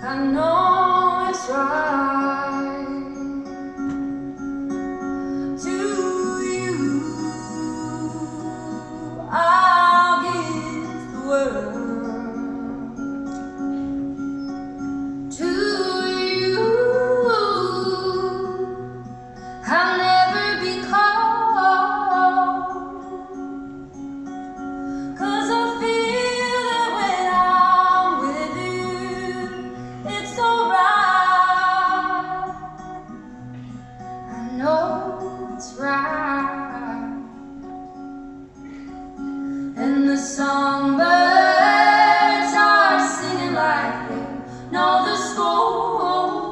I know it's right. To you, I'll give the world. To you, I'll never be cold. 'Cause I feel that when I'm with you, it's alright. I know it's right. And the songbirds are singing like they know the score.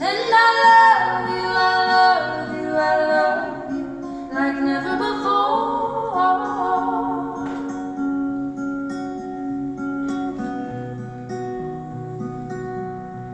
And I love you, I love you, I love you like never before.